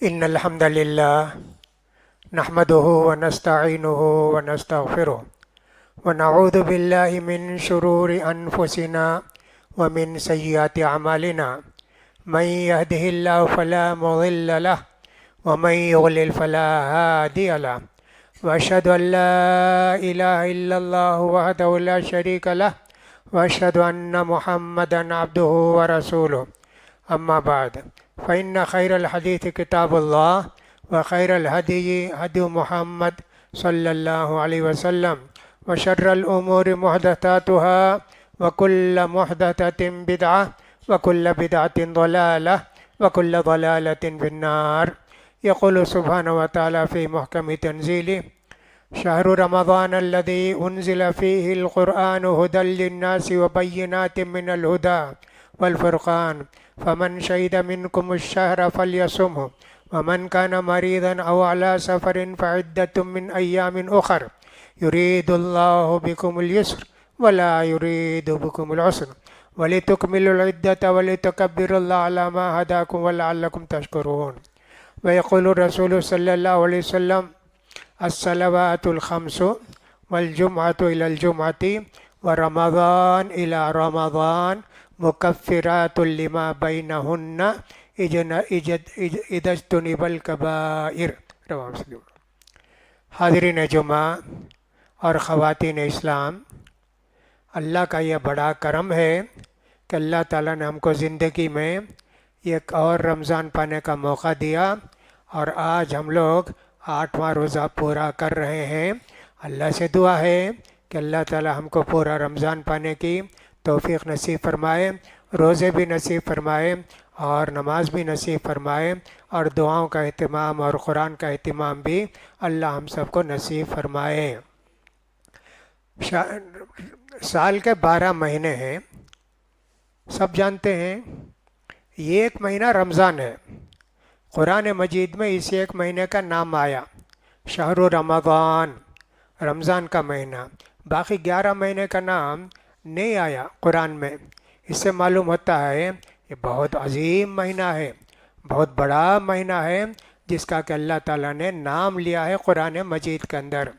إن الحمد لله نحمده ونستعينه ونستغفره ونعوذ بالله من شرور أنفسنا ومن سيئات أعمالنا من يهده الله فلا مضل له ومن يضلل فلا هادي له وأشهد أن لا إله إلا الله وحده لا شريك له وأشهد أن محمدا عبده ورسوله أما بعد فإن خير الحديث كتاب الله وخير الهدي هدي محمد صلى الله عليه وسلم وشر الأمور محدثاتها وكل محدثة بدعة وكل بدعة ضلالة وكل ضلالة في النار. يقول سبحانه وتعالى في محكم تنزيله: شهر رمضان الذي أنزل فيه القرآن هدى للناس وبينات من الهدى والفرقان فمن شهد منكم الشهر فليصمه ومن كان مريضا أو على سفر فعدة من أيام أخر يريد الله بكم اليسر ولا يريد بكم العسر ولتكملوا العدة ولتكبروا الله على ما هداكم ولعلكم تشكرون. ويقول الرسول صلى الله عليه وسلم: الصلوات الخمس والجمعة إلى الجمعة ورمضان إلى رمضان مکفرات لما بینہن اذا اجتنب الکبائر. رواہ مسلم. حاضرین جمعہ اور خواتین اسلام، اللہ کا یہ بڑا کرم ہے کہ اللہ تعالیٰ نے ہم کو زندگی میں ایک اور رمضان پانے کا موقع دیا، اور آج ہم لوگ 8واں روزہ پورا کر رہے ہیں. اللہ سے دعا ہے کہ اللہ تعالیٰ ہم کو پورا رمضان پانے کی توفیق نصیب فرمائے، روزے بھی نصیب فرمائے اور نماز بھی نصیب فرمائے، اور دعاؤں کا اہتمام اور قرآن کا اہتمام بھی اللہ ہم سب کو نصیب فرمائے. سال کے 12 مہینے ہیں، سب جانتے ہیں. یہ ایک مہینہ رمضان ہے. قرآن مجید میں اس ایک مہینے کا نام آیا، شہر رمضان، رمضان کا مہینہ. باقی 11 مہینے کا نام نہیں آیا قرآن میں. اس سے معلوم ہوتا ہے یہ بہت عظیم مہینہ ہے، بہت بڑا مہینہ ہے، جس کا کہ اللہ تعالیٰ نے نام لیا ہے قرآن مجید کے اندر.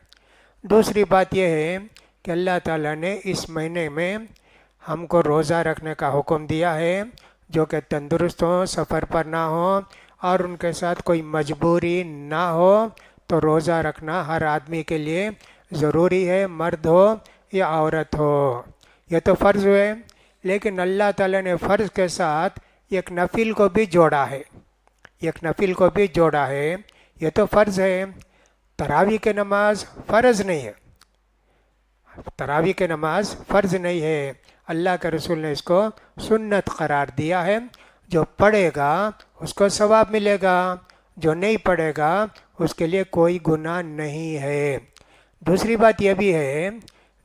دوسری بات یہ ہے کہ اللہ تعالیٰ نے اس مہینے میں ہم کو روزہ رکھنے کا حکم دیا ہے، جو کہ تندرست ہوں، سفر پر نہ ہوں، اور ان کے ساتھ کوئی مجبوری نہ ہو، تو روزہ رکھنا ہر آدمی کے لیے ضروری ہے، مرد ہو یا عورت ہو. یہ تو فرض ہوئے، لیکن اللہ تعالیٰ نے فرض کے ساتھ ایک نفل کو بھی جوڑا ہے، ایک نفل کو بھی جوڑا ہے. یہ تو فرض ہے. تراویح کی نماز فرض نہیں ہے، تراویح کی نماز فرض نہیں ہے. اللہ کے رسول نے اس کو سنت قرار دیا ہے. جو پڑھے گا اس کو ثواب ملے گا، جو نہیں پڑھے گا اس کے لیے کوئی گناہ نہیں ہے. دوسری بات یہ بھی ہے،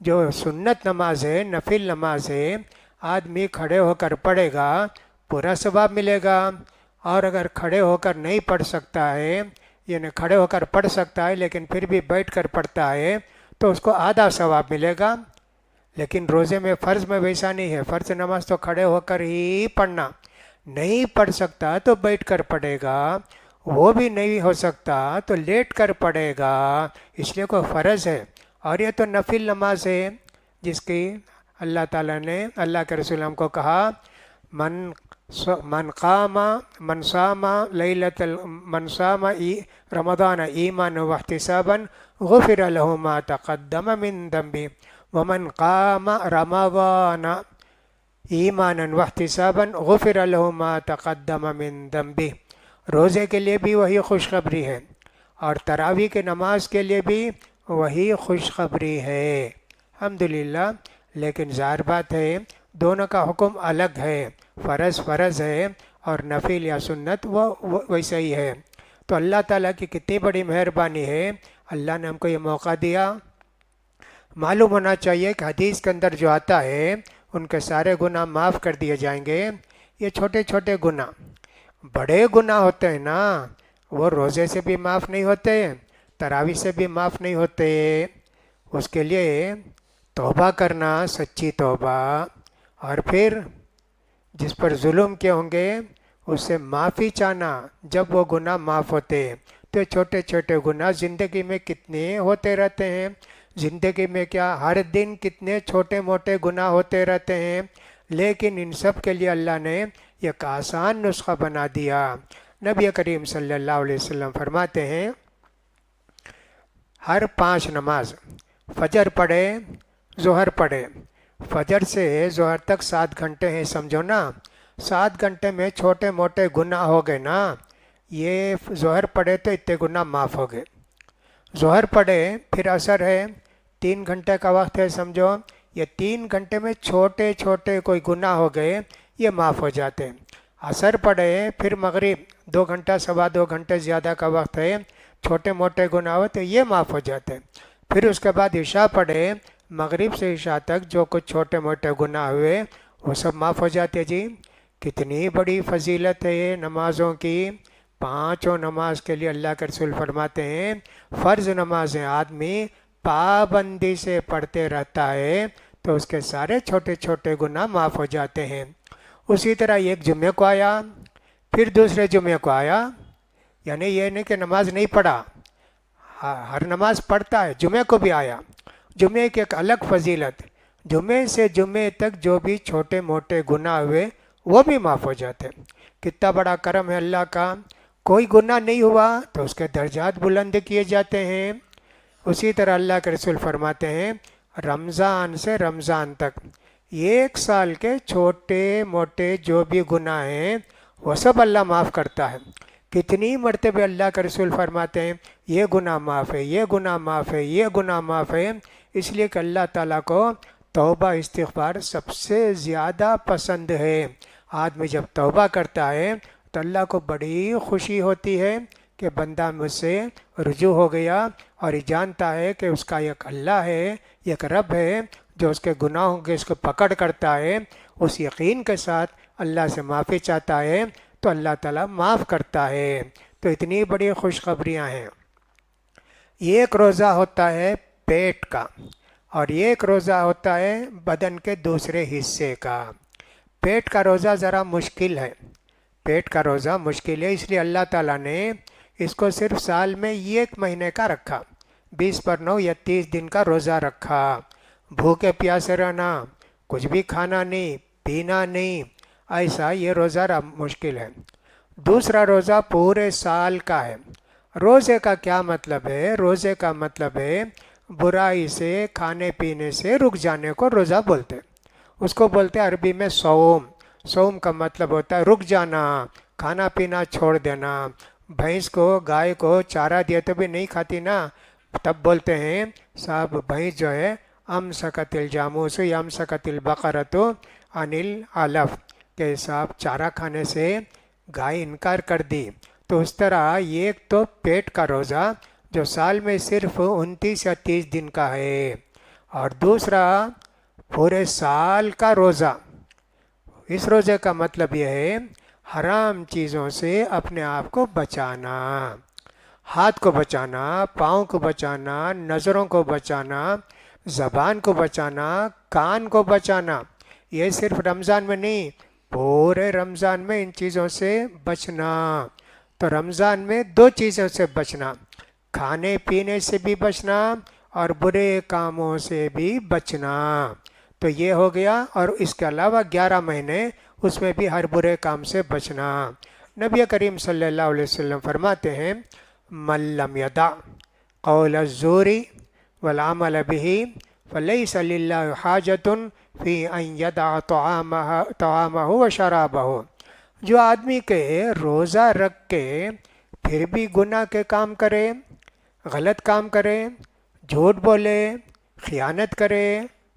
جو سنت نماز ہے، نفل نماز ہے، آدمی کھڑے ہو کر پڑھے گا پورا ثواب ملے گا. اور اگر کھڑے ہو کر نہیں پڑھ سکتا ہے، یعنی کھڑے ہو کر پڑھ سکتا ہے لیکن پھر بھی بیٹھ کر پڑھتا ہے، تو اس کو آدھا ثواب ملے گا. لیکن روزے میں فرض میں ویسا نہیں ہے. فرض نماز تو کھڑے ہو کر ہی پڑھنا. نہیں پڑھ سکتا تو بیٹھ کر پڑھے گا، وہ بھی نہیں ہو سکتا تو لیٹ کر پڑھے گا، اس لیے کوئی فرض ہے. اور یہ تو نفل نماز ہے جس کی اللہ تعالیٰ نے، اللہ کے رسول ہم کو کہا: من صام رمضان ایمانا واحتسابا غفر له ما تقدم من ذنبه ومن قام رمضان ایمانا واحتسابا غفر له ما تقدم من ذنبه. روزے کے لیے بھی وہی خوشخبری ہے، اور تراویح کی نماز کے لیے بھی وہی خوشخبری ہے. الحمدللہ. لیکن ظاہر بات ہے دونوں کا حکم الگ ہے. فرض فرض ہے اور نفل یا سنت وہ ویسے ہی ہے. تو اللہ تعالیٰ کی کتنی بڑی مہربانی ہے، اللہ نے ہم کو یہ موقع دیا. معلوم ہونا چاہیے کہ حدیث کے اندر جو آتا ہے ان کے سارے گناہ معاف کر دیے جائیں گے. یہ چھوٹے چھوٹے گناہ، بڑے گناہ ہوتے ہیں نا، وہ روزے سے بھی معاف نہیں ہوتے، تراویح سے بھی معاف نہیں ہوتے. اس کے لیے توبہ کرنا، سچی توبہ، اور پھر جس پر ظلم کیے ہوں گے اس سے معافی چاہنا جب وہ گناہ معاف ہوتے ہیں۔ تو چھوٹے چھوٹے گناہ زندگی میں کتنے ہوتے رہتے ہیں، زندگی میں کیا ہر دن کتنے چھوٹے موٹے گناہ ہوتے رہتے ہیں، لیکن ان سب کے لیے اللہ نے ایک آسان نسخہ بنا دیا۔ نبی کریم صلی اللہ علیہ وسلم فرماتے ہیں ہر 5 نماز، فجر پڑھے، ظہر پڑھے، فجر سے ظہر تک 7 گھنٹے ہیں سمجھو نا، 7 گھنٹے میں چھوٹے موٹے گناہ ہو گئے نا، یہ ظہر پڑھے تو اتنے گناہ معاف ہو گئے، ظہر پڑھے پھر عصر ہے، 3 گھنٹے کا وقت ہے سمجھو، یہ 3 گھنٹے میں چھوٹے چھوٹے کوئی گناہ ہو گئے یہ معاف ہو جاتے ہیں۔ عصر پڑھے پھر مغرب 2 گھنٹہ 2.25 گھنٹے زیادہ کا وقت ہے، چھوٹے موٹے گناہ ہوتے یہ معاف ہو جاتے ہیں۔ پھر اس کے بعد عشاء پڑھے، مغرب سے عشاء تک جو کچھ چھوٹے موٹے گناہ ہوئے وہ سب معاف ہو جاتے۔ جی کتنی بڑی فضیلت ہے یہ نمازوں کی، 5 نماز کے لیے اللہ کے رسول فرماتے ہیں فرض نمازیں آدمی پابندی سے پڑھتے رہتا ہے تو اس کے سارے چھوٹے چھوٹے گناہ معاف ہو جاتے ہیں۔ اسی طرح ایک جمعے کو آیا، پھر دوسرے جمعے کو آیا، یعنی یہ نہیں کہ نماز نہیں پڑھا، ہر نماز پڑھتا ہے، جمعے کو بھی آیا، جمعے کی ایک الگ فضیلت، جمعے سے جمعے تک جو بھی چھوٹے موٹے گناہ ہوئے وہ بھی معاف ہو جاتے۔ کتنا بڑا کرم ہے اللہ کا، کوئی گناہ نہیں ہوا تو اس کے درجات بلند کیے جاتے ہیں۔ اسی طرح اللہ کے رسول فرماتے ہیں رمضان سے رمضان تک 1 سال کے چھوٹے موٹے جو بھی گناہ ہیں وہ سب اللہ معاف کرتا ہے۔ کتنی مرتبہ اللہ کے رسول فرماتے ہیں یہ گناہ معاف ہے، یہ گناہ معاف ہے، یہ گناہ معاف ہے، اس لیے کہ اللہ تعالیٰ کو توبہ استغفار سب سے زیادہ پسند ہے۔ آدمی جب توبہ کرتا ہے تو اللہ کو بڑی خوشی ہوتی ہے کہ بندہ مجھ سے رجوع ہو گیا اور یہ جانتا ہے کہ اس کا ایک اللہ ہے، ایک رب ہے جو اس کے گناہوں کے اس کو پکڑ کرتا ہے، اس یقین کے ساتھ اللہ سے معافی چاہتا ہے تو اللہ تعالیٰ معاف کرتا ہے۔ تو اتنی بڑی خوشخبریاں ہیں۔ ایک روزہ ہوتا ہے پیٹ کا اور ایک روزہ ہوتا ہے بدن کے دوسرے حصے کا۔ پیٹ کا روزہ ذرا مشکل ہے، پیٹ کا روزہ مشکل ہے، اس لیے اللہ تعالیٰ نے اس کو صرف سال میں 1 مہینے کا رکھا، 20 پر 9 یا 30 دن کا روزہ رکھا۔ بھوکے پیاسے رہنا، کچھ بھی کھانا نہیں پینا نہیں، ایسا یہ روزہ مشکل ہے۔ دوسرا روزہ پورے سال کا ہے۔ روزے کا کیا مطلب ہے؟ روزے کا مطلب ہے برائی سے کھانے پینے سے رک جانے کو روزہ بولتے، اس کو بولتے ہیں عربی میں صوم۔ صوم کا مطلب ہوتا ہے رک جانا، کھانا پینا چھوڑ دینا۔ بھینس کو گائے کو چارہ دیا تو بھی نہیں کھاتی نا، تب بولتے ہیں صاحب بھینس جو ہے امسکت الجاموس یا امسکت البقرۃ عن العلف، کہ صاحب چارہ کھانے سے گائے انکار کر دی۔ تو اس طرح ایک تو پیٹ کا روزہ جو سال میں صرف 29 یا 30 دن کا ہے، اور دوسرا پورے سال کا روزہ۔ اس روزے کا مطلب یہ ہے حرام چیزوں سے اپنے آپ کو بچانا، ہاتھ کو بچانا، پاؤں کو بچانا، نظروں کو بچانا، زبان کو بچانا، کان کو بچانا۔ یہ صرف رمضان میں نہیں، پورے رمضان میں ان چیزوں سے بچنا۔ تو رمضان میں 2 چیزوں سے بچنا، کھانے پینے سے بھی بچنا اور برے کاموں سے بھی بچنا۔ تو یہ ہو گیا، اور اس کے علاوہ 11 مہینے اس میں بھی ہر برے کام سے بچنا۔ نبی کریم صلی اللہ علیہ وسلم فرماتے ہیں من لم یدع قول الزور والعمل به فلیس للہ حاجۃ فی ان یدع طعامہ وشرابہ۔ جو آدمی کے روزہ رکھ کے پھر بھی گناہ کے کام کرے، غلط کام کرے، جھوٹ بولے، خیانت کرے،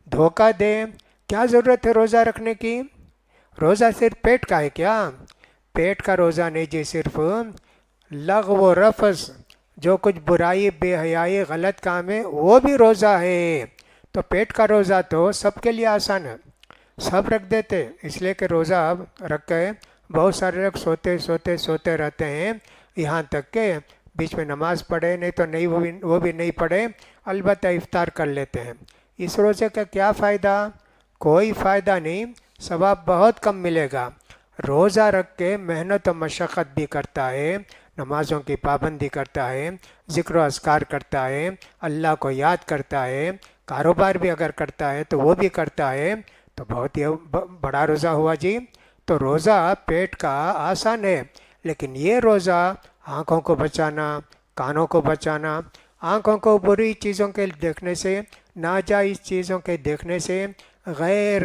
دھوکہ دے، کیا ضرورت ہے روزہ رکھنے کی؟ روزہ صرف پیٹ کا ہے کیا؟ پیٹ کا روزہ نہیں جی، صرف لغو و رفث، جو کچھ برائی بے حیائی غلط کام ہے وہ بھی روزہ ہے۔ تو پیٹ کا روزہ تو سب کے لیے آسان ہے، سب رکھ دیتے، اس لیے کہ روزہ اب رکھ کے بہت سارے لوگ سوتے رہتے ہیں، یہاں تک کہ بیچ میں نماز پڑھے نہیں تو نہیں، وہ بھی نہیں پڑھے، البتہ افطار کر لیتے ہیں۔ اس روزے کا کیا فائدہ؟ کوئی فائدہ نہیں، ثواب بہت کم ملے گا۔ روزہ رکھ کے محنت و مشقت بھی کرتا ہے، نمازوں کی پابندی کرتا ہے، ذکر و اذکار کرتا ہے، اللہ کو یاد کرتا ہے، کاروبار بھی اگر کرتا ہے تو وہ بھی کرتا ہے، تو بہت ہی بڑا روزہ ہوا جی۔ تو روزہ پیٹ کا آسان ہے، لیکن یہ روزہ آنکھوں کو بچانا، کانوں کو بچانا، آنکھوں کو بری چیزوں کے دیکھنے سے، ناجائز چیزوں کے دیکھنے سے، غیر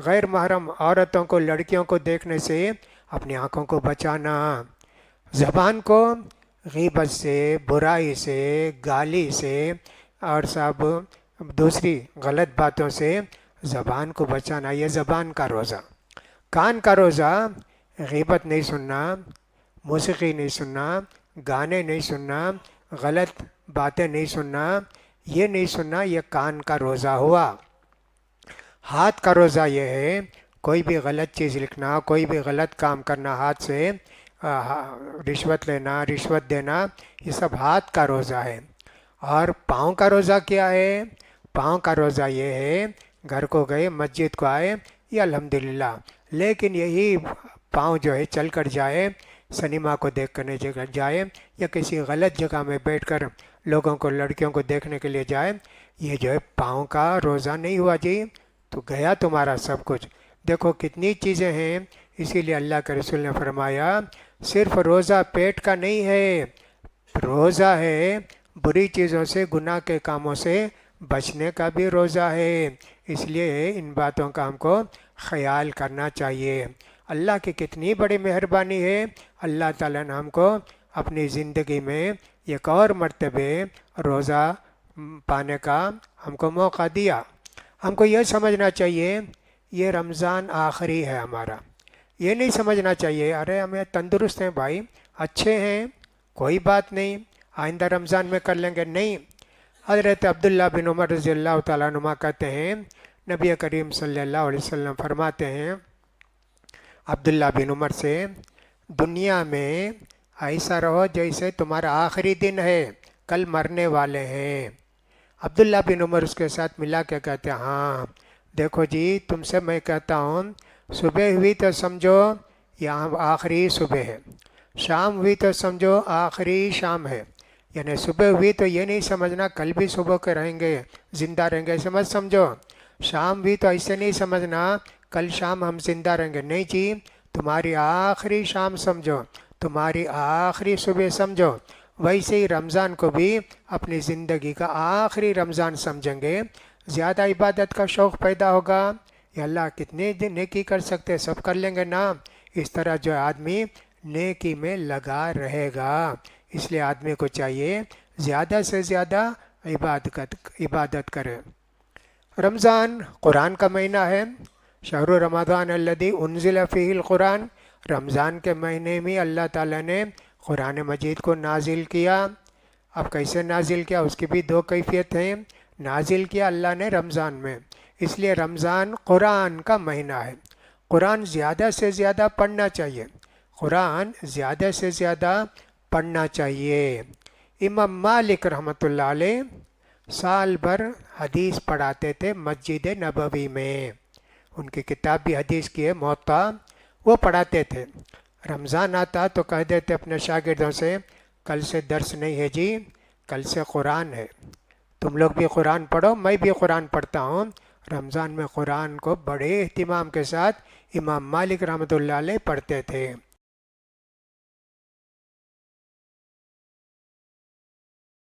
غیر محرم عورتوں کو، لڑکیوں کو دیکھنے سے اپنی آنکھوں کو بچانا، زبان کو غیبت سے، برائی سے، گالی سے اور سب دوسری غلط باتوں سے زبان کو بچانا، یہ زبان کا روزہ۔ کان کا روزہ غیبت نہیں سننا، موسیقی نہیں سننا، گانے نہیں سننا، غلط باتیں نہیں سننا، یہ نہیں سننا، یہ کان کا روزہ ہوا۔ ہاتھ کا روزہ یہ ہے کوئی بھی غلط چیز لکھنا، کوئی بھی غلط کام کرنا ہاتھ سے، رشوت لینا، رشوت دینا، یہ سب ہاتھ کا روزہ ہے۔ اور پاؤں کا روزہ کیا ہے؟ پاؤں کا روزہ یہ ہے گھر کو گئے، مسجد کو آئے، یہ الحمدللہ، لیکن یہی پاؤں جو ہے چل کر جائے، سنیما کو دیکھ کرنے جائے، یا کسی غلط جگہ میں بیٹھ کر لوگوں کو، لڑکیوں کو دیکھنے کے لیے جائے، یہ جو ہے پاؤں کا روزہ نہیں ہوا جی، تو گیا تمہارا سب کچھ۔ دیکھو کتنی چیزیں ہیں، اسی لیے اللہ کے رسول نے فرمایا صرف روزہ پیٹ کا نہیں ہے، روزہ ہے بری چیزوں سے، گناہ کے کاموں سے بچنے کا بھی روزہ ہے۔ اس لیے ان باتوں کا ہم کو خیال کرنا چاہیے۔ اللہ کی کتنی بڑی مہربانی ہے، اللہ تعالیٰ نے ہم کو اپنی زندگی میں ایک اور مرتبہ روزہ پانے کا ہم کو موقع دیا۔ ہم کو یہ سمجھنا چاہیے یہ رمضان آخری ہے ہمارا، یہ نہیں سمجھنا چاہیے ارے ہمیں تندرست ہیں بھائی، اچھے ہیں، کوئی بات نہیں، آئندہ رمضان میں کر لیں گے، نہیں۔ حضرت عبداللہ بن عمر رضی اللہ تعالیٰ عنہ کہتے ہیں، نبی کریم صلی اللہ علیہ وسلم فرماتے ہیں عبداللہ بن عمر سے، دنیا میں ایسا رہو جیسے تمہارا آخری دن ہے، کل مرنے والے ہیں۔ عبداللہ بن عمر اس کے ساتھ ملا کے کہتے ہیں، ہاں دیکھو جی تم سے میں کہتا ہوں، صبح ہوئی تو سمجھو یہاں آخری صبح ہے، شام ہوئی تو سمجھو آخری شام ہے، یعنی صبح ہوئی تو یہ نہیں سمجھنا کل بھی صبح کے رہیں گے، زندہ رہیں گے، ایسے مت سمجھو۔ شام ہوئی تو ایسے نہیں سمجھنا کل شام ہم زندہ رہیں گے، نہیں جی، تمہاری آخری شام سمجھو، تمہاری آخری صبح سمجھو۔ ویسے ہی رمضان کو بھی اپنی زندگی کا آخری رمضان سمجھیں گے، زیادہ عبادت کا شوق پیدا ہوگا، یا اللہ کتنے دن نیکی کر سکتے، سب کر لیں گے نا، اس طرح جو آدمی نیکی میں لگا رہے گا۔ اس لیے آدمی کو چاہیے زیادہ سے زیادہ عبادت کرے۔ رمضان قرآن کا مہینہ ہے، شہر رمضان الذی انزل فیہ القرآن، رمضان کے مہینے میں اللہ تعالیٰ نے قرآن مجید کو نازل کیا۔ اب کیسے نازل کیا، اس کی بھی دو کیفیت ہیں۔ نازل کیا اللہ نے رمضان میں، اس لیے رمضان قرآن کا مہینہ ہے، قرآن زیادہ سے زیادہ پڑھنا چاہیے، قرآن زیادہ سے زیادہ پڑھنا چاہیے۔ امام مالک رحمۃ اللہ علیہ سال بھر حدیث پڑھاتے تھے مسجد نبوی میں، ان کی کتاب بھی حدیث کی ہے موطا، وہ پڑھاتے تھے۔ رمضان آتا تو کہہ دیتے اپنے شاگردوں سے کل سے درس نہیں ہے جی، کل سے قرآن ہے، تم لوگ بھی قرآن پڑھو، میں بھی قرآن پڑھتا ہوں۔ رمضان میں قرآن کو بڑے اہتمام کے ساتھ امام مالک رحمۃ اللہ علیہ پڑھتے تھے۔